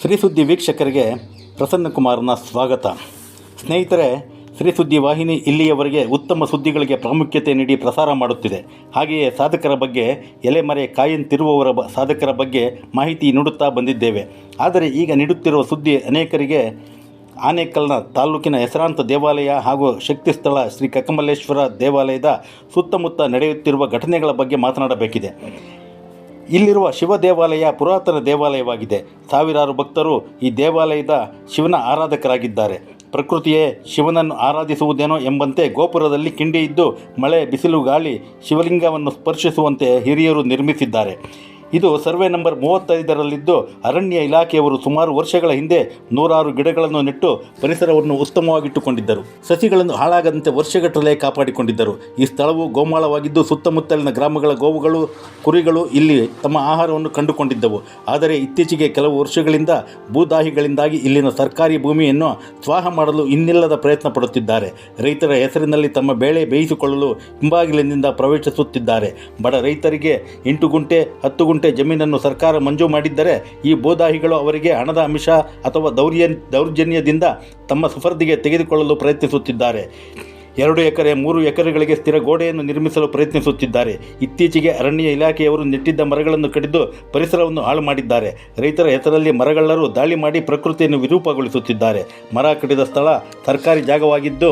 ಶ್ರೀ ಸುದ್ದಿ ವೀಕ್ಷಕರಿಗೆ ಪ್ರಸನ್ನಕುಮಾರನ ಸ್ವಾಗತ. ಸ್ನೇಹಿತರೆ, ಶ್ರೀ ಸುದ್ದಿ ವಾಹಿನಿ ಇಲ್ಲಿಯವರೆಗೆ ಉತ್ತಮ ಸುದ್ದಿಗಳಿಗೆ ಪ್ರಾಮುಖ್ಯತೆ ನೀಡಿ ಪ್ರಸಾರ ಮಾಡುತ್ತಿದೆ. ಹಾಗೆಯೇ ಸಾಧಕರ ಬಗ್ಗೆ, ಎಲೆಮರೆ ಕಾಯಂತಿರುವವರ ಸಾಧಕರ ಬಗ್ಗೆ ಮಾಹಿತಿ ನೀಡುತ್ತಾ ಬಂದಿದ್ದೇವೆ. ಆದರೆ ಈಗ ನೀಡುತ್ತಿರುವ ಸುದ್ದಿ ಅನೇಕರಿಗೆ ಆನೇಕಲ್ನ ತಾಲೂಕಿನ ಹೆಸರಾಂತ ದೇವಾಲಯ ಹಾಗೂ ಶಕ್ತಿ ಸ್ಥಳ ಶ್ರೀ ಕಕ್ಕಮಲ್ಲೇಶ್ವರ ದೇವಾಲಯದ ಸುತ್ತಮುತ್ತ ನಡೆಯುತ್ತಿರುವ ಘಟನೆಗಳ ಬಗ್ಗೆ ಮಾತನಾಡಬೇಕಿದೆ. ಇಲ್ಲಿರುವ ಶಿವ ದೇವಾಲಯ ಪುರಾತನ ದೇವಾಲಯವಾಗಿದೆ. ಸಾವಿರಾರು ಭಕ್ತರು ಈ ದೇವಾಲಯದ ಶಿವನ ಆರಾಧಕರಾಗಿದ್ದಾರೆ. ಪ್ರಕೃತಿಯೇ ಶಿವನನ್ನು ಆರಾಧಿಸುವುದೇನೋ ಎಂಬಂತೆ ಗೋಪುರದಲ್ಲಿ ಕಿಂಡಿ ಇದ್ದು ಮಳೆ, ಬಿಸಿಲು, ಗಾಳಿ ಶಿವಲಿಂಗವನ್ನು ಸ್ಪರ್ಶಿಸುವಂತೆ ಹಿರಿಯರು ನಿರ್ಮಿಸಿದ್ದಾರೆ. ಇದು ಸರ್ವೆ ನಂಬರ್ 35ರಲ್ಲಿದ್ದು ಅರಣ್ಯ ಇಲಾಖೆಯವರು ಸುಮಾರು ವರ್ಷಗಳ ಹಿಂದೆ 100 ಗಿಡಗಳನ್ನು ನೆಟ್ಟು ಪರಿಸರವನ್ನು ಉತ್ತಮವಾಗಿಟ್ಟುಕೊಂಡಿದ್ದರು. ಸಸಿಗಳನ್ನು ಹಾಳಾಗದಂತೆ ವರ್ಷಗಟ್ಟಲೆ ಕಾಪಾಡಿಕೊಂಡಿದ್ದರು. ಈ ಸ್ಥಳವು ಗೋಮಾಳವಾಗಿದ್ದು ಸುತ್ತಮುತ್ತಲಿನ ಗ್ರಾಮಗಳ ಗೋವುಗಳು, ಕುರಿಗಳು ಇಲ್ಲಿ ತಮ್ಮ ಆಹಾರವನ್ನು ಕಂಡುಕೊಂಡಿದ್ದವು. ಆದರೆ ಇತ್ತೀಚೆಗೆ ಕೆಲವು ವರ್ಷಗಳಿಂದ ಭೂದಾಹಿಗಳಿಂದಾಗಿ ಇಲ್ಲಿನ ಸರ್ಕಾರಿ ಭೂಮಿಯನ್ನು ಸ್ವಾಹ ಮಾಡಲು ಇನ್ನಿಲ್ಲದ ಪ್ರಯತ್ನ ಪಡುತ್ತಿದ್ದಾರೆ. ರೈತರ ಹೆಸರಿನಲ್ಲಿ ತಮ್ಮ ಬೆಳೆ ಬೇಯಿಸಿಕೊಳ್ಳಲು ಹಿಂಬಾಗಿಲಿನಿಂದ ಪ್ರವೇಶಿಸುತ್ತಿದ್ದಾರೆ. ಬಡ ರೈತರಿಗೆ 8 ಗುಂಟೆ 10 ಗುಂಟೆ ಜಮೀನನ್ನು ಸರ್ಕಾರ ಮಂಜೂರು ಮಾಡಿದ್ದರೆ ಈ ಭೂದಾಹಿಗಳು ಅವರಿಗೆ ಹಣದ ಆಮಿಷ ಅಥವಾ ದೌರ್ಜನ್ಯದಿಂದ ತಮ್ಮ ಸುಫರ್ದಿಗೆ ತೆಗೆದುಕೊಳ್ಳಲು ಪ್ರಯತ್ನಿಸುತ್ತಿದ್ದಾರೆ. 2 ಎಕರೆ 3 ಎಕರೆಗಳಿಗೆ ಸ್ಥಿರ ಗೋಡೆಯನ್ನು ನಿರ್ಮಿಸಲು ಪ್ರಯತ್ನಿಸುತ್ತಿದ್ದಾರೆ. ಇತ್ತೀಚೆಗೆ ಅರಣ್ಯ ಇಲಾಖೆಯವರು ನೆಟ್ಟಿದ್ದ ಮರಗಳನ್ನು ಕಡಿದು ಪರಿಸರವನ್ನು ಹಾಳು ಮಾಡಿದ್ದಾರೆ. ರೈತರ ಹೆಸರಲ್ಲಿ ಮರಗಳ್ಳರು ದಾಳಿ ಮಾಡಿ ಪ್ರಕೃತಿಯನ್ನು ವಿರೂಪಗೊಳಿಸುತ್ತಿದ್ದಾರೆ. ಮರ ಕಡಿದ ಸ್ಥಳ ಸರ್ಕಾರಿ ಜಾಗವಾಗಿದ್ದು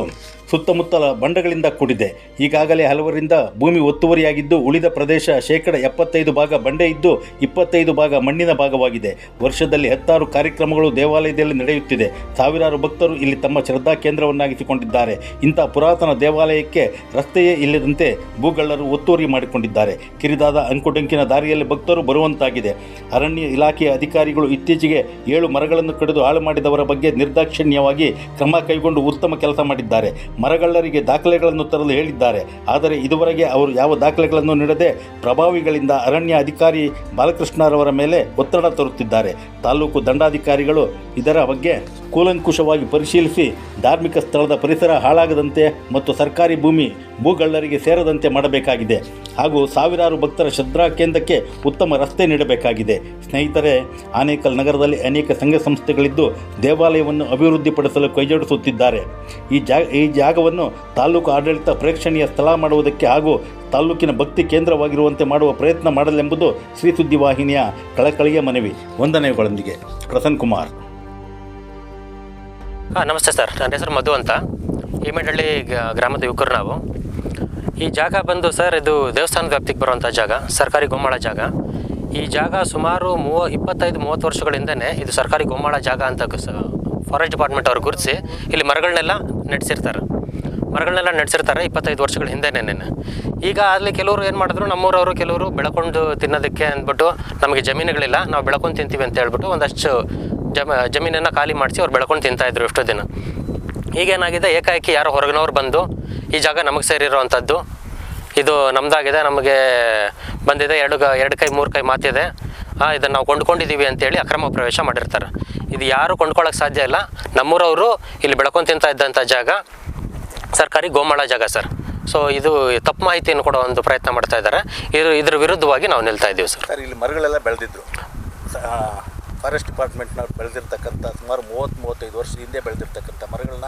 ಸುತ್ತಮುತ್ತಲ ಬಂಡೆಗಳಿಂದ ಕೂಡಿದೆ. ಈಗಾಗಲೇ ಹಲವರಿಂದ ಭೂಮಿ ಒತ್ತುವರಿಯಾಗಿದ್ದು ಉಳಿದ ಪ್ರದೇಶ 75% ಭಾಗ ಬಂಡೆ ಇದ್ದು 25 ಭಾಗ ಮಣ್ಣಿನ ಭಾಗವಾಗಿದೆ. ವರ್ಷದಲ್ಲಿ 10 ಕಾರ್ಯಕ್ರಮಗಳು ದೇವಾಲಯದಲ್ಲಿ ನಡೆಯುತ್ತಿದೆ. ಸಾವಿರಾರು ಭಕ್ತರು ಇಲ್ಲಿ ತಮ್ಮ ಶ್ರದ್ಧಾ ಕೇಂದ್ರವನ್ನಾಗಿಸಿಕೊಂಡಿದ್ದಾರೆ. ಇಂಥ ಪುರಾತನ ದೇವಾಲಯಕ್ಕೆ ರಸ್ತೆಯೇ ಇಲ್ಲದಂತೆ ಭೂಗಳ್ಳರು ಒತ್ತುವರಿ ಮಾಡಿಕೊಂಡಿದ್ದಾರೆ. ಕಿರಿದಾದ ಅಂಕುಡೊಂಕಿನ ದಾರಿಯಲ್ಲಿ ಭಕ್ತರು ಬರುವಂತಾಗಿದೆ. ಅರಣ್ಯ ಇಲಾಖೆಯ ಅಧಿಕಾರಿಗಳು ಇತ್ತೀಚೆಗೆ 7 ಮರಗಳನ್ನು ಕಡಿದು ಹಾಳು ಮಾಡಿದವರ ಬಗ್ಗೆ ನಿರ್ದಾಕ್ಷಿಣ್ಯವಾಗಿ ಕ್ರಮ ಕೈಗೊಂಡು ಉತ್ತಮ ಕೆಲಸ ಮಾಡಿದ್ದಾರೆ. ಮರಗಳ್ಳರಿಗೆ ದಾಖಲೆಗಳನ್ನು ತರಲು ಹೇಳಿದ್ದಾರೆ. ಆದರೆ ಇದುವರೆಗೆ ಅವರು ಯಾವ ದಾಖಲೆಗಳನ್ನು ನೀಡದೆ ಪ್ರಭಾವಿಗಳಿಂದ ಅರಣ್ಯ ಅಧಿಕಾರಿ ಬಾಲಕೃಷ್ಣರವರ ಮೇಲೆ ಒತ್ತಡ ತರುತ್ತಿದ್ದಾರೆ. ತಾಲೂಕು ದಂಡಾಧಿಕಾರಿಗಳು ಇದರ ಬಗ್ಗೆ ಕೂಲಂಕುಷವಾಗಿ ಪರಿಶೀಲಿಸಿ ಧಾರ್ಮಿಕ ಸ್ಥಳದ ಪರಿಸರ ಹಾಳಾಗದಂತೆ ಮತ್ತು ಸರ್ಕಾರಿ ಭೂಮಿ ಭೂಗಳ್ಳರಿಗೆ ಸೇರದಂತೆ ಮಾಡಬೇಕಾಗಿದೆ. ಹಾಗೂ ಸಾವಿರಾರು ಭಕ್ತರ ಶ್ರದ್ಧಾ ಕೇಂದ್ರಕ್ಕೆ ಉತ್ತಮ ರಸ್ತೆ ನೀಡಬೇಕಾಗಿದೆ. ಸ್ನೇಹಿತರೆ, ಆನೇಕಲ್ ನಗರದಲ್ಲಿ ಅನೇಕ ಸಂಘ ಸಂಸ್ಥೆಗಳಿದ್ದು ದೇವಾಲಯವನ್ನು ಅಭಿವೃದ್ಧಿಪಡಿಸಲು ಕೈಜೋಡಿಸುತ್ತಿದ್ದಾರೆ. ಈ ಜಾಗವನ್ನು ತಾಲೂಕು ಆಡಳಿತ ಪ್ರೇಕ್ಷಣೀಯ ಸ್ಥಳ ಮಾಡುವುದಕ್ಕೆ ಹಾಗೂ ತಾಲೂಕಿನ ಭಕ್ತಿ ಕೇಂದ್ರವಾಗಿರುವಂತೆ ಮಾಡುವ ಪ್ರಯತ್ನ ಮಾಡಲೆಂಬುದು ಶ್ರೀ ಸುದ್ದಿ ವಾಹಿನಿಯ ಕಳಕಳಿಯ ಮನವಿ. ವಂದನೆಗಳೊಂದಿಗೆ ಪ್ರಸನ್ನಕುಮಾರ್. ನಮಸ್ತೆ ಸರ್, ನನ್ನ ಹೆಸರು ಮಧು ಅಂತ. ಹಿಮೇಡಹಳ್ಳಿ ಗ್ರಾಮದ ಯುವಕರು ನಾವು. ಈ ಜಾಗ ಬಂದು ಸರ್, ಇದು ದೇವಸ್ಥಾನದ ವ್ಯಾಪ್ತಿಗೆ ಬರುವಂಥ ಜಾಗ, ಸರ್ಕಾರಿ ಗೋಮಾಳ ಜಾಗ. ಈ ಜಾಗ ಸುಮಾರು 25-30 ವರ್ಷಗಳಿಂದನೇ ಇದು ಸರ್ಕಾರಿ ಗೋಮಾಳ ಜಾಗ ಅಂತ ಫಾರೆಸ್ಟ್ ಡಿಪಾರ್ಟ್ಮೆಂಟ್ ಅವ್ರು ಗುರುತಿಸಿ ಇಲ್ಲಿ ಮರಗಳನ್ನೆಲ್ಲ ನೆಡ್ಸಿರ್ತಾರೆ. 25 ವರ್ಷಗಳ ಹಿಂದೆನೇ. ಈಗ ಅಲ್ಲಿ ಕೆಲವರು ಏನು ಮಾಡಿದ್ರು, ನಮ್ಮೂರವರು ಕೆಲವರು ಬೆಳ್ಕೊಂಡು ತಿನ್ನೋದಕ್ಕೆ ಅಂದ್ಬಿಟ್ಟು ನಮಗೆ ಜಮೀನುಗಳಿಲ್ಲ, ನಾವು ಬೆಳ್ಕೊಂಡು ತಿಂತೀವಿ ಅಂತ ಹೇಳ್ಬಿಟ್ಟು ಒಂದಷ್ಟು ಜಮೀನನ್ನು ಖಾಲಿ ಮಾಡಿಸಿ ಅವ್ರು ಬೆಳ್ಕೊಂಡು ತಿಂತಾಯಿದ್ರು ಎಷ್ಟೋ ದಿನ. ಈಗೇನಾಗಿದೆ, ಏಕಾಏಕಿ ಯಾರೋ ಹೊರಗಿನವ್ರು ಬಂದು ಈ ಜಾಗ ನಮಗೆ ಸೇರಿರೋವಂಥದ್ದು, ಇದು ನಮ್ಮದಾಗಿದೆ, ನಮಗೆ ಬಂದಿದೆ, 2 ಕೈ 3 ಕೈ ಮಾತಿದೆ, ಇದನ್ನು ನಾವು ಕೊಂಡ್ಕೊಂಡಿದ್ದೀವಿ ಅಂತೇಳಿ ಅಕ್ರಮ ಪ್ರವೇಶ ಮಾಡಿರ್ತಾರೆ. ಇದು ಯಾರು ಕೊಂಡ್ಕೊಳ್ಳೋಕೆ ಸಾಧ್ಯ ಇಲ್ಲ. ನಮ್ಮೂರವರು ಇಲ್ಲಿ ಬೆಳ್ಕೊಂಡು ತಿಂತಾ ಇದ್ದಂಥ ಜಾಗ ಸರ್ಕಾರಿ ಗೋಮಾಳ ಜಾಗ ಸರ್. ಸೊ ಇದು ತಪ್ಪು ಮಾಹಿತಿಯನ್ನು ಕೊಡೋ ಒಂದು ಪ್ರಯತ್ನ ಮಾಡ್ತಾ ಇದ್ದಾರೆ. ಇದ್ರ ವಿರುದ್ಧವಾಗಿ ನಾವು ನಿಲ್ತಾ ಇದ್ದೀವಿ ಸರ್. ಇಲ್ಲಿ ಮರಗಳೆಲ್ಲ ಬೆಳೆದಿದ್ರು, ಫಾರೆಸ್ಟ್ ಡಿಪಾರ್ಟ್ಮೆಂಟ್ನವ್ರು ಬೆಳೆದಿರ್ತಕ್ಕಂಥ ಸುಮಾರು 30-35 ವರ್ಷ ಹಿಂದೆ ಬೆಳೆದಿರ್ತಕ್ಕಂಥ ಮರಗಳನ್ನ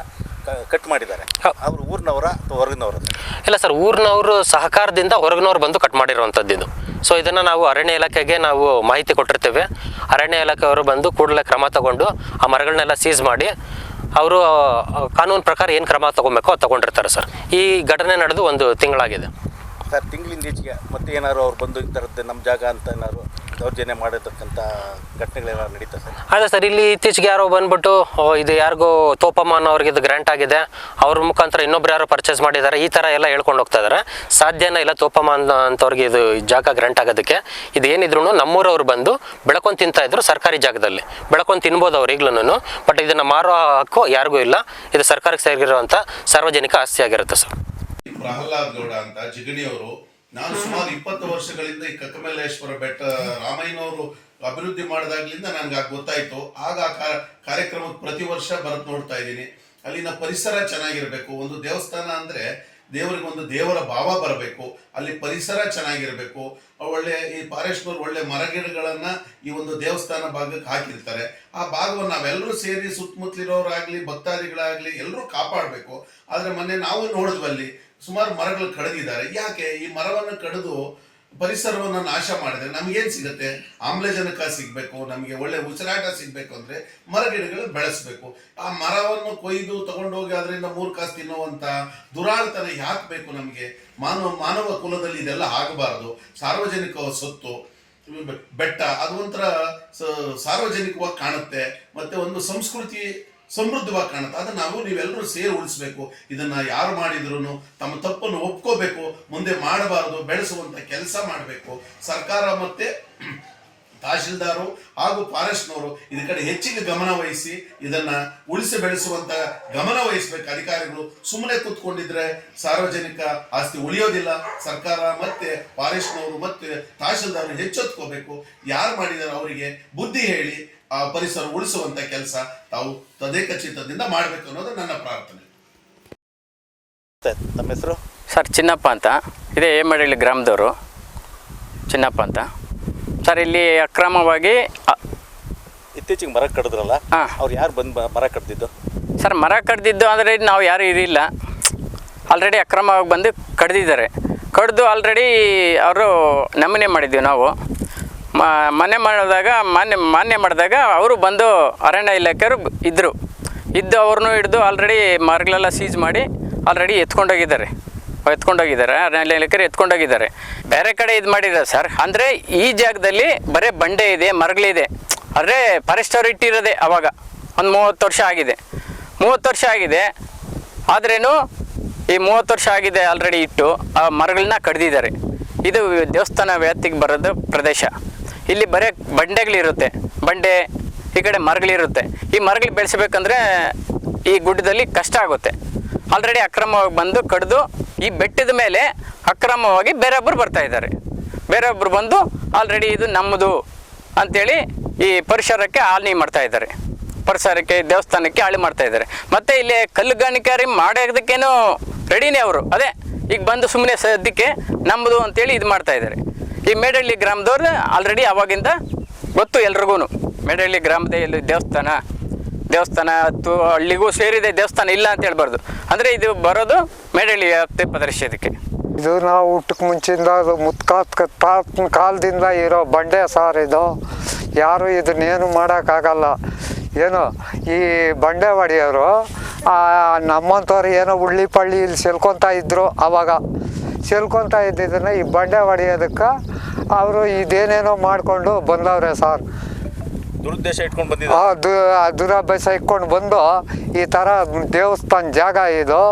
ಕಟ್ ಮಾಡಿದ್ದಾರೆ. ಅವರು ಊರಿನವರ ಅಥವಾ ಹೊರಗಿನವರ? ಇಲ್ಲ ಸರ್, ಊರಿನವರು ಸಹಕಾರದಿಂದ ಹೊರಗಿನವ್ರು ಬಂದು ಕಟ್ ಮಾಡಿರುವಂಥದ್ದು ಇದು. ಸೊ ಇದನ್ನು ನಾವು ಅರಣ್ಯ ಇಲಾಖೆಗೆ ನಾವು ಮಾಹಿತಿ ಕೊಟ್ಟಿರ್ತೇವೆ. ಅರಣ್ಯ ಇಲಾಖೆಯವರು ಬಂದು ಕೂಡಲೇ ಕ್ರಮ ತಗೊಂಡು ಆ ಮರಗಳನ್ನೆಲ್ಲ ಸೀಸ್ ಮಾಡಿ ಅವರು ಕಾನೂನು ಪ್ರಕಾರ ಏನು ಕ್ರಮ ತೊಗೊಬೇಕೋ ಅದು ತೊಗೊಂಡಿರ್ತಾರೆ ಸರ್. ಈ ಘಟನೆ ನಡೆದು 1 ತಿಂಗಳಾಗಿದೆ ಸರ್. ತಿಂಗಳಿಂದ ಈಚೆಗೆ ಮತ್ತೆ ಏನಾದ್ರು ಅವ್ರು ಬಂದು ಈ ಥರದ್ದು ನಮ್ಮ ಜಾಗ ಅಂತ ಏನಾದ್ರು ದೌರ್ಜನ್ಯ ಮಾಡಿರ್ತಕ್ಕಂಥ ಘಟನೆಗಳೆಲ್ಲ ನಡೀತಾ ಸರ್? ಅದೇ ಸರ್, ಇಲ್ಲಿ ಇತ್ತೀಚೆಗೆ ಯಾರೋ ಬಂದ್ಬಿಟ್ಟು ಇದು ಯಾರಿಗೋ ತೋಪಮ್ಮ ಅನ್ನೋರಿಗೆ ಇದು ಗ್ರ್ಯಾಂಟ್ ಆಗಿದೆ, ಅವ್ರ ಮುಖಾಂತರ ಇನ್ನೊಬ್ರು ಯಾರೋ ಪರ್ಚೇಸ್ ಮಾಡಿದ್ದಾರೆ, ಈ ಥರ ಎಲ್ಲ ಹೇಳ್ಕೊಂಡು ಹೋಗ್ತಾ ಇದ್ದಾರೆ. ಸಾಧ್ಯನೇ ಇಲ್ಲ ತೋಪಮ್ಮ ಅಂತವ್ರಿಗೆ ಇದು ಜಾಗ ಗ್ರ್ಯಾಂಟ್ ಆಗೋದಕ್ಕೆ. ಇದು ಏನಿದ್ರು ನಮ್ಮೂರವ್ರು ಬಂದು ಬೆಳ್ಕೊಂಡು ತಿಂತಾಯಿದ್ರು ಸರ್ಕಾರಿ ಜಾಗದಲ್ಲಿ. ಬೆಳ್ಕೊಂಡು ತಿನ್ಬೋದು ಅವ್ರು ಈಗಲೂ, ಬಟ್ ಇದನ್ನು ಮಾರೋ ಹಕ್ಕು ಯಾರಿಗೂ ಇಲ್ಲ. ಇದು ಸರ್ಕಾರಕ್ಕೆ ಸೇರಿರುವಂಥ ಸಾರ್ವಜನಿಕ ಆಸ್ತಿ ಆಗಿರುತ್ತೆ ಸರ್. ಪ್ರಹ್ಲಾದ್ ಗೌಡ ಅಂತ ಜಿಗಣಿಯವರು. ನಾನು ಸುಮಾರು 20 ವರ್ಷಗಳಿಂದ ಈ ಕಕ್ಕಮಲ್ಲೇಶ್ವರ ಬೆಟ್ಟ ರಾಮಯ್ಯನವರು ಅಭಿವೃದ್ಧಿ ಮಾಡಿದಾಗ್ಲಿಂದ ನನಗೆ ಗೊತ್ತಾಯ್ತು. ಆಗ ಕಾರ್ಯಕ್ರಮಕ್ಕೆ ಪ್ರತಿ ವರ್ಷ ಬರತ್ ನೋಡ್ತಾ ಇದ್ದೀನಿ. ಅಲ್ಲಿನ ಪರಿಸರ ಚೆನ್ನಾಗಿರ್ಬೇಕು. ಒಂದು ದೇವಸ್ಥಾನ ಅಂದ್ರೆ ದೇವರಿಗೆ ಒಂದು ದೇವರ ಭಾವ ಬರಬೇಕು, ಅಲ್ಲಿ ಪರಿಸರ ಚೆನ್ನಾಗಿರಬೇಕು. ಒಳ್ಳೆ ಈ ಫಾರೆಸ್ಟ್ನವ್ರು ಒಳ್ಳೆ ಮರಗಿಡಗಳನ್ನು ಈ ಒಂದು ದೇವಸ್ಥಾನ ಭಾಗಕ್ಕೆ ಹಾಕಿರ್ತಾರೆ. ಆ ಭಾಗವನ್ನು ನಾವೆಲ್ಲರೂ ಸೇರಿ ಸುತ್ತಮುತ್ತಲಿರೋರಾಗಲಿ ಭಕ್ತಾದಿಗಳಾಗಲಿ ಎಲ್ಲರೂ ಕಾಪಾಡಬೇಕು. ಆದರೆ ಮೊನ್ನೆ ನಾವು ನೋಡಿದ್ವಲ್ಲಿ ಸುಮಾರು ಮರಗಳು ಕಡಿದಿದ್ದಾರೆ. ಯಾಕೆ ಈ ಮರವನ್ನು ಕಡಿದು ಪರಿಸರವನ್ನು ನಾಶ ಮಾಡಿದ್ರೆ ನಮಗೇನು ಸಿಗುತ್ತೆ? ಆಮ್ಲಜನಕ ಸಿಗಬೇಕು, ನಮಗೆ ಒಳ್ಳೆ ಉಸಿರಾಟ ಸಿಗಬೇಕು ಅಂದರೆ ಮರಗಿಡಗಳು ಬೆಳೆಸಬೇಕು. ಆ ಮರವನ್ನು ಕೊಯ್ದು ತಗೊಂಡೋಗಿ ಅದರಿಂದ 3 ಕಾಸು ತಿನ್ನುವಂಥ ದುರಾಳ್ತನ ಯಾಕೆ ಬೇಕು ನಮಗೆ? ಮಾನವ ಕುಲದಲ್ಲಿ ಇದೆಲ್ಲ ಆಗಬಾರ್ದು. ಸಾರ್ವಜನಿಕ ಸೊತ್ತು ಬೆಟ್ಟ ಅದು ಒಂಥರ ಸಾರ್ವಜನಿಕವಾಗಿ ಕಾಣುತ್ತೆ, ಮತ್ತೆ ಒಂದು ಸಂಸ್ಕೃತಿ ಸಮೃದ್ಧವಾಗಿ ಕಾಣುತ್ತೆ. ಅದನ್ನು ನೀವೆಲ್ಲರೂ ಸೇರಿ ಉಳಿಸ್ಬೇಕು. ಇದನ್ನು ಯಾರು ಮಾಡಿದ್ರು ತಮ್ಮ ತಪ್ಪನ್ನು ಒಪ್ಕೋಬೇಕು, ಮುಂದೆ ಮಾಡಬಾರ್ದು, ಬೆಳೆಸುವಂಥ ಕೆಲಸ ಮಾಡಬೇಕು. ಸರ್ಕಾರ ಮತ್ತು ತಹಶೀಲ್ದಾರು ಹಾಗೂ ಫಾರೆಸ್ಟ್ನವರು ಇದ್ರ ಕಡೆ ಹೆಚ್ಚಿಗೆ ಗಮನ ವಹಿಸಿ ಇದನ್ನು ಉಳಿಸಿ ಬೆಳೆಸುವಂಥ ಗಮನ ವಹಿಸಬೇಕು. ಅಧಿಕಾರಿಗಳು ಸುಮ್ಮನೆ ಕೂತ್ಕೊಂಡಿದ್ರೆ ಸಾರ್ವಜನಿಕ ಆಸ್ತಿ ಉಳಿಯೋದಿಲ್ಲ. ಸರ್ಕಾರ ಮತ್ತು ಫಾರೆಸ್ಟ್ನವರು ಮತ್ತು ತಹಶೀಲ್ದಾರರು ಎಚ್ಚೆತ್ಕೋಬೇಕು. ಯಾರು ಮಾಡಿದಾರೆ ಅವರಿಗೆ ಬುದ್ಧಿ ಹೇಳಿ ಆ ಪರಿಸರ ಉಳಿಸುವಂತ ಕೆಲಸ ತಾವು ತದೇಕಚಿತ್ತದಿಂದ ಮಾಡಬೇಕು ಅನ್ನೋದು ನನ್ನ ಪ್ರಾರ್ಥನೆ. ತಮ್ಮ ಹೆಸರು? ಸರ್ ಚಿನ್ನಪ್ಪ ಅಂತ, ಇದೇ ಹೇಮಡಳ್ಳಿ ಗ್ರಾಮದವರು, ಚಿನ್ನಪ್ಪ ಅಂತ. ಸರ್ ಇಲ್ಲಿ ಅಕ್ರಮವಾಗಿ ಇತ್ತೀಚೆಗೆ ಮರ ಕಡಿದ್ರಲ್ಲ, ಅವ್ರು ಯಾರು ಬಂದು ಮರ ಕಡ್ದಿದ್ದು? ಸರ್ ಮರ ಕಡ್ದಿದ್ದು ಅಂದರೆ ನಾವು ಯಾರೂ ಇರಿಲ್ಲ, ಆಲ್ರೆಡಿ ಅಕ್ರಮವಾಗಿ ಬಂದು ಕಡ್ದಿದ್ದಾರೆ. ಕಡ್ದು ಆಲ್ರೆಡಿ ಅವರು ನಮೂನೆ ಮಾಡಿದ್ದೀವಿ ನಾವು. ಮಾನ್ಯ ಮಾಡಿದಾಗ ಅವರು ಬಂದು ಅರಣ್ಯ ಇಲಾಖೆಯವರು ಇದ್ದು ಅವ್ರನ್ನೂ ಹಿಡಿದು ಆಲ್ರೆಡಿ ಮರಗಳೆಲ್ಲ ಸೀಜ್ ಮಾಡಿ ಆಲ್ರೆಡಿ ಎತ್ಕೊಂಡೋಗಿದ್ದಾರೆ. ಅರಣ್ಯ ಇಲಾಖೆಯವರು ಎತ್ಕೊಂಡೋಗಿದ್ದಾರೆ. ಬೇರೆ ಕಡೆ ಇದು ಮಾಡಿದ್ದಾರೆ ಸರ್. ಅಂದರೆ ಈ ಜಾಗದಲ್ಲಿ ಬರೀ ಬಂಡೆ ಇದೆ, ಮರಗಳಿದೆ. ಆದರೆ ಫಾರೆಸ್ಟ್ ಅವರು ಇಟ್ಟಿರೋದೆ ಅವಾಗ ಒಂದು 30 ವರ್ಷ ಆಗಿದೆ. 30 ವರ್ಷ ಆಗಿದೆ ಆದ್ರೇನು ಈ 30 ವರ್ಷ ಆಗಿದೆ ಆಲ್ರೆಡಿ ಇಟ್ಟು ಆ ಮರಗಳನ್ನ ಕಡ್ದಿದ್ದಾರೆ. ಇದು ದೇವಸ್ಥಾನ ವ್ಯಾಪ್ತಿಗೆ ಬರೋದು ಪ್ರದೇಶ. ಇಲ್ಲಿ ಬರೀ ಬಂಡೆಗಳಿರುತ್ತೆ, ಈ ಕಡೆ ಮರಗಳಿರುತ್ತೆ. ಈ ಮರಗಳು ಬೆಳೆಸಬೇಕಂದ್ರೆ ಈ ಗುಡ್ಡದಲ್ಲಿ ಕಷ್ಟ ಆಗುತ್ತೆ. ಆಲ್ರೆಡಿ ಅಕ್ರಮವಾಗಿ ಬಂದು ಕಡಿದು ಈ ಬೆಟ್ಟದ ಮೇಲೆ ಅಕ್ರಮವಾಗಿ ಬೇರೊಬ್ಬರು ಬರ್ತಾಯಿದ್ದಾರೆ. ಬೇರೊಬ್ಬರು ಬಂದು ಆಲ್ರೆಡಿ ಇದು ನಮ್ಮದು ಅಂಥೇಳಿ ಈ ಪರಿಸರಕ್ಕೆ ಹಾನಿ ಮಾಡ್ತಾಯಿದ್ದಾರೆ. ಪರಿಸರಕ್ಕೆ ದೇವಸ್ಥಾನಕ್ಕೆ ಹಾಳಿ ಮಾಡ್ತಾಯಿದ್ದಾರೆ. ಮತ್ತು ಇಲ್ಲಿ ಕಲ್ಲುಗಾಣಿಕಾರಿ ಮಾಡೋದಕ್ಕೇನು ರೆಡಿನೇ ಅವರು. ಅದೇ ಈಗ ಬಂದು ಸುಮ್ಮನೆ ಸದ್ಯಕ್ಕೆ ನಮ್ಮದು ಅಂತೇಳಿ ಇದು ಮಾಡ್ತಾಯಿದ್ದಾರೆ. ಈ ಮೇಡಹಳ್ಳಿ ಗ್ರಾಮದವ್ರು ಆಲ್ರೆಡಿ ಆವಾಗಿಂದ ಗೊತ್ತು ಎಲ್ರಿಗೂ. ಮೇಡಹಳ್ಳಿ ಗ್ರಾಮದಲ್ಲಿ ದೇವಸ್ಥಾನ ಹಳ್ಳಿಗೂ ಸೇರಿದೆ, ದೇವಸ್ಥಾನ ಇಲ್ಲ ಅಂತ ಹೇಳ್ಬಾರ್ದು. ಅಂದರೆ ಇದು ಬರೋದು ಮೇಡಹಳ್ಳಿ ವ್ಯಾಪ್ತಿ ಪ್ರದೇಶಕ್ಕೆ. ಇದು ನಾವು ಹುಟ್ಟಕ್ಕೆ ಮುಂಚಿಂದ ತಾತನ ಕಾಲದಿಂದ ಇರೋ ಬಂಡೆ ಸಾರ್ ಇದು. ಯಾರು ಇದನ್ನೇನು ಮಾಡೋಕ್ಕಾಗಲ್ಲ. ಏನು ಈ ಬಂಡೆ ಹೊಡೆಯೋರು ನಮ್ಮಂಥವ್ರು ಏನೋ ಉಳ್ಳಿ ಪಳ್ಳಿ ಇಲ್ಲಿ ಸೆಲ್ಕೊತಾ ಇದ್ದರು. ಆವಾಗ ಸೆಲ್ಕೊತಾ ಇದ್ದಿದ್ದನ್ನು ಈ ಬಂಡೆ ಹೊಡೆಯೋದಕ್ಕೆ ಅವರು ಇದೇನೇನೋ ಮಾಡಿಕೊಂಡು ಬಂದವ್ರೆ ಸರ್. ದುರುದ್ದೇಶ ಇಟ್ಕೊಂಡು ಬಂದಿದ್ದು, ದುರಭ್ಯಾಸ ಇಟ್ಕೊಂಡು ಬಂದು ಈ ಥರ ದೇವಸ್ಥಾನ ಜಾಗ ಇದು,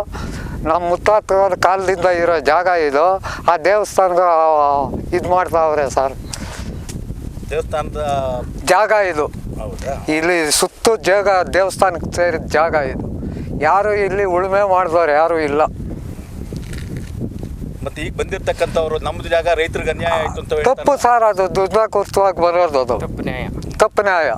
ನಮ್ಮ ಮುತ್ತಾತರ ಕಾಲದಿಂದ ಇರೋ ಜಾಗ ಇದು. ಆ ದೇವಸ್ಥಾನಕ್ಕೆ ಇದು ಮಾಡ್ತಾವ್ರೆ ಸರ್. ದೇವಸ್ಥಾನದ ಜಾಗ ಇದು. ಇಲ್ಲಿ ಸುತ್ತು ಜಾಗ ದೇವಸ್ಥಾನಕ್ಕೆ ಸೇರಿದ ಜಾಗ ಇದು. ಯಾರು ಇಲ್ಲಿ ಉಳುಮೆ ಮಾಡಿದವ್ರು ಯಾರೂ ಇಲ್ಲ. ಮತ್ತೆ ಈಗ ಬಂದಿರ್ತಕ್ಕಂಥವ್ರು ನಮ್ಮದು ಜಾಗ ರೈತರಿಗೆ ಅನ್ಯಾಯ ಆಯಿತು ಅಂತ ತಪ್ಪು ಸರ್. ಅದು ದುರ್ದಾಕೃತವಾಗಿ ಬರೋದು, ಅದು ತಪ್ಪು ನ್ಯಾಯ.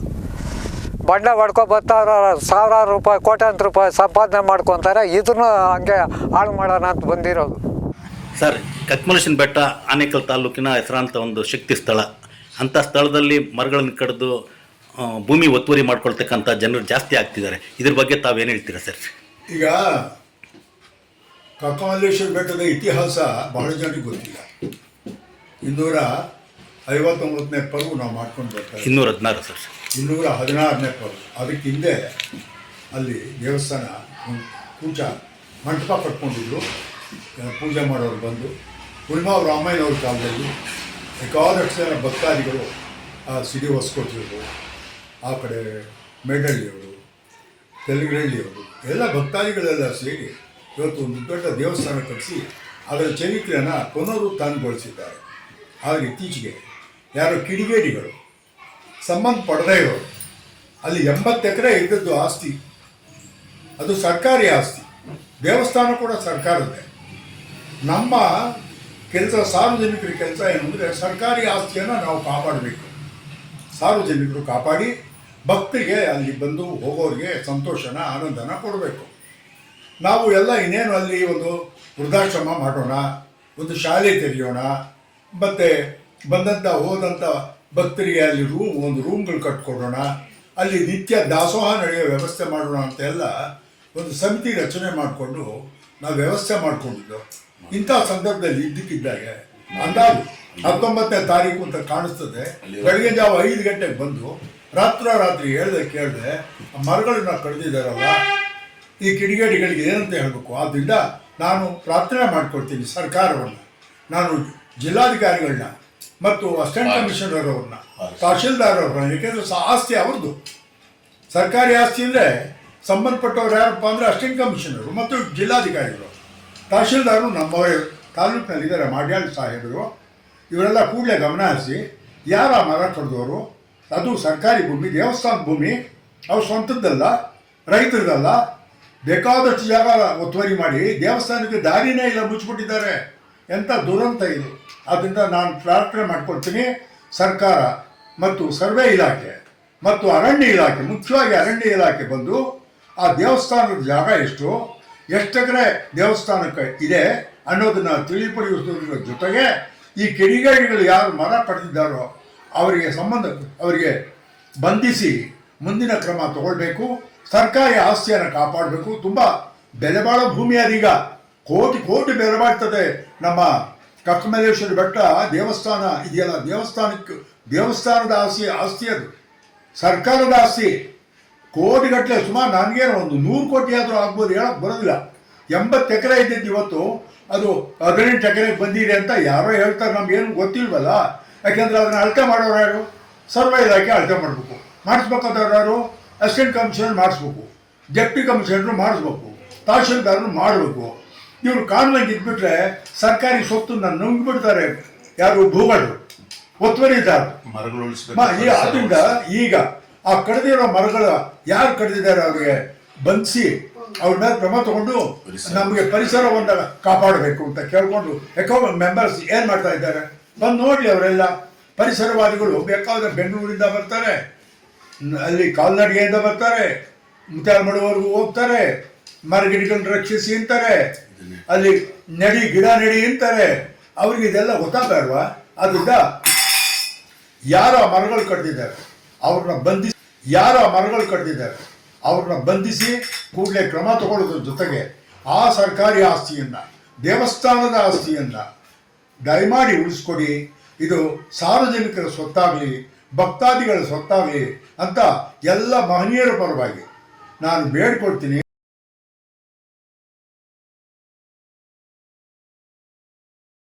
ಬಂಡೆ ಹೊಡ್ಕೊ ಬರ್ತಾರ, ಸಾವಿರಾರು ರೂಪಾಯಿ ಕೋಟ್ಯಾಂತರ ರೂಪಾಯಿ ಸಂಪಾದನೆ ಮಾಡ್ಕೊತಾರೆ. ಇದನ್ನು ಹಂಗೆ ಹಾಳು ಮಾಡೋಣ ಅಂತ ಬಂದಿರೋದು. ಸರ್, ಕತ್ಮಲೇಶನ ಬೆಟ್ಟ ಆನೇಕಲ್ ತಾಲೂಕಿನ ಹೆಸರಾಂತ ಒಂದು ಶಕ್ತಿ ಸ್ಥಳ. ಅಂಥ ಸ್ಥಳದಲ್ಲಿ ಮರಗಳನ್ನು ಕಡಿದು ಭೂಮಿ ಒತ್ತುವರಿ ಮಾಡ್ಕೊಳ್ತಕ್ಕಂಥ ಜನರು ಜಾಸ್ತಿ ಆಗ್ತಿದ್ದಾರೆ. ಇದ್ರ ಬಗ್ಗೆ ತಾವೇನು ಹೇಳ್ತೀರಾ ಸರ್? ಈಗ ಕಕ್ಕಮಲ್ಲೇಶ್ವರ ಬೆಟ್ಟದ ಇತಿಹಾಸ ಬಹಳ ಜನರಿಗೆ ಗೊತ್ತಿಲ್ಲ. 259ನೇ ಪರ್ವ ನಾವು ಮಾಡ್ಕೊಂಡು ಬರ್ತಾರೆ. 216 ಸರ್. 216ನೇ ಪರ್ವ. ಅದಕ್ಕೆ ಹಿಂದೆ ಅಲ್ಲಿ ದೇವಸ್ಥಾನ ಪೂಜಾ ಮಂಟಪ ಕಟ್ಕೊಂಡಿದ್ರು. ಪೂಜೆ ಮಾಡೋರು ಬಂದು ಹುಲ್ಮಾವ್ ರಾಮಯ್ಯನವ್ರ ಕಾಲದಲ್ಲಿ ಬೇಕಾದಷ್ಟು ಜನ ಭಕ್ತಾದಿಗಳು ಆ ಸಿಡಿ ಹೊಸ್ಕೊಟ್ಟಿದ್ರು. ಆ ಕಡೆ ಮೇಡಹಳ್ಳಿಯವರು, ತೆಲುಗರಳ್ಳಿಯವರು ಎಲ್ಲ ಭಕ್ತಾದಿಗಳೆಲ್ಲ ಸೇರಿ ಇವತ್ತು ಒಂದು ದೊಡ್ಡ ದೇವಸ್ಥಾನ ಕಟ್ಟಿಸಿ ಅದರ ಚರಿತ್ರೆಯನ್ನು ಪುನರುತ್ಥಾನಗೊಳಿಸಿದ್ದಾರೆ. ಆದರೆ ಇತ್ತೀಚೆಗೆ ಯಾರೋ ಕಿಡಿಗೇಡಿಗಳು ಸಂಬಂಧ ಪಡೆದೇ ಇರೋರು ಅಲ್ಲಿ 80 ಎಕರೆ ಇದ್ದದ್ದು ಆಸ್ತಿ, ಅದು ಸರ್ಕಾರಿ ಆಸ್ತಿ. ದೇವಸ್ಥಾನ ಕೂಡ ಸರ್ಕಾರದ್ದೇ. ನಮ್ಮ ಕೆಲಸ, ಸಾರ್ವಜನಿಕರ ಕೆಲಸ ಏನಂದರೆ ಸರ್ಕಾರಿ ಆಸ್ತಿಯನ್ನು ನಾವು ಕಾಪಾಡಬೇಕು. ಸಾರ್ವಜನಿಕರು ಕಾಪಾಡಿ ಭಕ್ತರಿಗೆ ಅಲ್ಲಿ ಬಂದು ಹೋಗೋರಿಗೆ ಸಂತೋಷನ, ಆನಂದನ ಕೊಡಬೇಕು. ನಾವು ಎಲ್ಲ ಇನ್ನೇನು ಅಲ್ಲಿ ಒಂದು ವೃದ್ಧಾಶ್ರಮ ಮಾಡೋಣ, ಒಂದು ಶಾಲೆ ತೆರೆಯೋಣ, ಮತ್ತು ಹೋದಂಥ ಭಕ್ತರಿಗೆ ಅಲ್ಲಿ ಒಂದು ರೂಮ್ಗಳು ಕಟ್ಕೊಡೋಣ, ಅಲ್ಲಿ ನಿತ್ಯ ದಾಸೋಹ ನಡೆಯೋ ವ್ಯವಸ್ಥೆ ಮಾಡೋಣ ಅಂತ ಎಲ್ಲ ಒಂದು ಸಮಿತಿ ರಚನೆ ಮಾಡಿಕೊಂಡು ನಾವು ವ್ಯವಸ್ಥೆ ಮಾಡಿಕೊಂಡಿದ್ದು. ಇಂಥ ಸಂದರ್ಭದಲ್ಲಿ ಇದ್ದಕ್ಕಿದ್ದಾಗೆ ಅಂದಾಜು 19ನೇ ತಾರೀಕು ಅಂತ ಕಾಣಿಸ್ತದೆ, ಬೆಳಗ್ಗೆ ಜಾವ 5 ಗಂಟೆಗೆ ಬಂದು ರಾತ್ರಿ ಕೇಳಿದೆ ಮರಗಳನ್ನ ಕಡಿದಿದ್ದಾರಲ್ಲ, ಈ ಕಿಡಿಗೇಡಿಗಳಿಗೆ ಏನಂತ ಹೇಳಬೇಕು. ಆದ್ದರಿಂದ ನಾನು ಪ್ರಾರ್ಥನೆ ಮಾಡ್ಕೊಳ್ತೀನಿ ಸರ್ಕಾರವನ್ನು, ನಾನು ಜಿಲ್ಲಾಧಿಕಾರಿಗಳನ್ನ ಮತ್ತು ಅಸಿಸ್ಟೆಂಟ್ ಕಮಿಷನರ್ ಅವ್ರನ್ನ, ತಹಶೀಲ್ದಾರ್ ಅವ್ರನ್ನ, ಏಕೆಂದರೆ ಆಸ್ತಿ ಅವ್ರದ್ದು. ಸರ್ಕಾರಿ ಆಸ್ತಿ ಅಂದರೆ ಸಂಬಂಧಪಟ್ಟವ್ರು ಯಾರಪ್ಪ ಅಂದರೆ ಅಸಿಸ್ಟೆಂಟ್ ಕಮಿಷನರು ಮತ್ತು ಜಿಲ್ಲಾಧಿಕಾರಿಗಳು. ತಹಶೀಲ್ದಾರರು ನಮ್ಮವರೇ ತಾಲೂಕಿನಲ್ಲಿದ್ದಾರೆ, ಮಾಡ್ಯಾಳ್ ಸಾಹೇಬರು. ಇವರೆಲ್ಲ ಕೂಡಲೇ ಗಮನ ಹರಿಸಿ ಯಾರ ಮರ ಕಡಿದವರು, ಅದು ಸರ್ಕಾರಿ ಭೂಮಿ, ದೇವಸ್ಥಾನ ಭೂಮಿ, ಅವ್ರ ಸ್ವಂತದ್ದಲ್ಲ, ರೈತರದಲ್ಲ, ಬೇಕಾದಷ್ಟು ಜಾಗ ಒತ್ತುವರಿ ಮಾಡಿ ದೇವಸ್ಥಾನಕ್ಕೆ ದಾರಿನೇ ಇಲ್ಲ, ಮುಚ್ಚಿಬಿಟ್ಟಿದ್ದಾರೆ. ಎಂಥ ದುರಂತ ಇದು. ಆದ್ದರಿಂದ ನಾನು ಪ್ರಾರ್ಥನೆ ಮಾಡ್ಕೊಳ್ತೀನಿ, ಸರ್ಕಾರ ಮತ್ತು ಸರ್ವೆ ಇಲಾಖೆ ಮತ್ತು ಅರಣ್ಯ ಇಲಾಖೆ, ಮುಖ್ಯವಾಗಿ ಅರಣ್ಯ ಇಲಾಖೆ ಬಂದು ಆ ದೇವಸ್ಥಾನದ ಜಾಗ ಎಷ್ಟು ಎಕರೆ ದೇವಸ್ಥಾನಕ್ಕೆ ಇದೆ ಅನ್ನೋದನ್ನು ತಿಳಿಪಡಿಸುವುದರ ಜೊತೆಗೆ ಈ ಕಿಡಿಗೇಡಿಗಳು ಯಾರು ಮರ ಪಡೆದಿದ್ದಾರೋ ಅವರಿಗೆ ಬಂಧಿಸಿ ಮುಂದಿನ ಕ್ರಮ ತಗೊಳ್ಬೇಕು. ಸರ್ಕಾರಿ ಆಸ್ತಿಯನ್ನು ಕಾಪಾಡಬೇಕು. ತುಂಬ ಬೆಲೆ ಬಾಳೋ ಭೂಮಿ ಅದೀಗ, ಕೋಟಿ ಬೆಲೆ ಬಾಳ್ತದೆ. ನಮ್ಮ ಕಕ್ಕಮಲ್ಲೇಶ್ವರ ಬೆಟ್ಟ ದೇವಸ್ಥಾನ ಇದೆಯಲ್ಲ, ದೇವಸ್ಥಾನದ ಆಸ್ತಿ ಅದು, ಸರ್ಕಾರದ ಆಸ್ತಿ. ಕೋಟಿಗಟ್ಟಲೆ, ಸುಮಾರು ನನಗೇನು ಒಂದು 100 ಕೋಟಿ ಆದರೂ ಆಗ್ಬೋದು, ಹೇಳಕ್ಕೆ ಬರೋದಿಲ್ಲ. 80 ಎಕರೆ ಇದ್ದಿದ್ದು ಇವತ್ತು ಅದು 18 ಎಕರೆಗೆ ಬಂದಿದೆ ಅಂತ ಯಾರೋ ಹೇಳ್ತಾರೆ, ನಮ್ಗೇನು ಗೊತ್ತಿಲ್ವಲ್ಲ. ಯಾಕೆಂದರೆ ಅದನ್ನು ಅಳತೆ ಮಾಡೋರು ಯಾರು? ಸರ್ವೆ ಇಲಾಖೆ ಅಳತೆ ಮಾಡಬೇಕು. ಮಾಡಿಸ್ಬೇಕಾದವ್ರು ಯಾರು? ಅಸಿಸ್ಟೆಂಟ್ ಕಮಿಷನರ್ ಮಾಡಿಸ್ಬೇಕು, ಡೆಪ್ಟಿ ಕಮಿಷನರು ಮಾಡಿಸ್ಬೇಕು, ತಹಶೀಲ್ದಾರರು ಮಾಡಬೇಕು. ಇವರು ಕಾನೂನಾಗಿ ಇದ್ಬಿಟ್ರೆ ಸರ್ಕಾರಿ ಸೊತ್ತನ್ನು ನುಂಗ್ಬಿಡ್ತಾರೆ ಯಾರು? ಭೂಗಳು, ಒತ್ತುವರಿದಾರರು. ಅದರಿಂದ ಈಗ ಆ ಕಡಿದಿರೋ ಮರಗಳ ಯಾರು ಕಡಿದಿದ್ದಾರೆ ಅವರಿಗೆ ಬಂಧಿಸಿ ಅವ್ರ ಮೇಲೆ ಕ್ರಮ ತಗೊಂಡು ನಮಗೆ ಪರಿಸರವನ್ನು ಕಾಪಾಡಬೇಕು ಅಂತ ಕೇಳ್ಕೊಂಡು ಎಕೋ ಮೆಂಬರ್ಸ್ ಏನು ಮಾಡ್ತಾ ಇದ್ದಾರೆ ಬಂದು ನೋಡಲಿ. ಅವರೆಲ್ಲ ಪರಿಸರವಾದಿಗಳು ಬೇಕಾದ್ರೆ ಬೆಂಗಳೂರಿಂದ ಬರ್ತಾರೆ, ಅಲ್ಲಿ ಕಾಲ್ನಡಿಗೆಯಿಂದ ಬರ್ತಾರೆ, ಮುತ್ಯಾಲಮಡುವರೆಗೂ ಹೋಗ್ತಾರೆ, ಮರಗಿಡಗಳನ್ನ ರಕ್ಷಿಸಿ ಅಂತಾರೆ, ಅಲ್ಲಿ ಗಿಡ ನೆಡಿ ಅಂತಾರೆ. ಅವ್ರಿಗೆ ಇದೆಲ್ಲ ಗೊತ್ತಾಗಲ್ವಾ? ಅದರಿಂದ ಯಾರು ಆ ಮರಗಳು ಕಡ್ದಿದ್ದಾರೆ ಅವ್ರನ್ನ ಬಂಧಿಸಿ ಕೂಡಲೇ ಕ್ರಮ ತಗೊಳ್ಳೋದ್ರ ಜೊತೆಗೆ ಆ ಸರ್ಕಾರಿ ಆಸ್ತಿಯನ್ನು, ದೇವಸ್ಥಾನದ ಆಸ್ತಿಯನ್ನು ದಯಮಾಡಿ ಉಳಿಸ್ಕೊಡಿ. ಇದು ಸಾರ್ವಜನಿಕರ ಸ್ವತ್ತಾಗಲಿ, ಭಕ್ತಾದಿಗಳ ಸ್ವತ್ತಾಗಲಿ ಅಂತ ಎಲ್ಲ ಮಹನೀಯರ ಪರವಾಗಿ ನಾನು ಬೇಡ್ಕೊಳ್ತೀನಿ.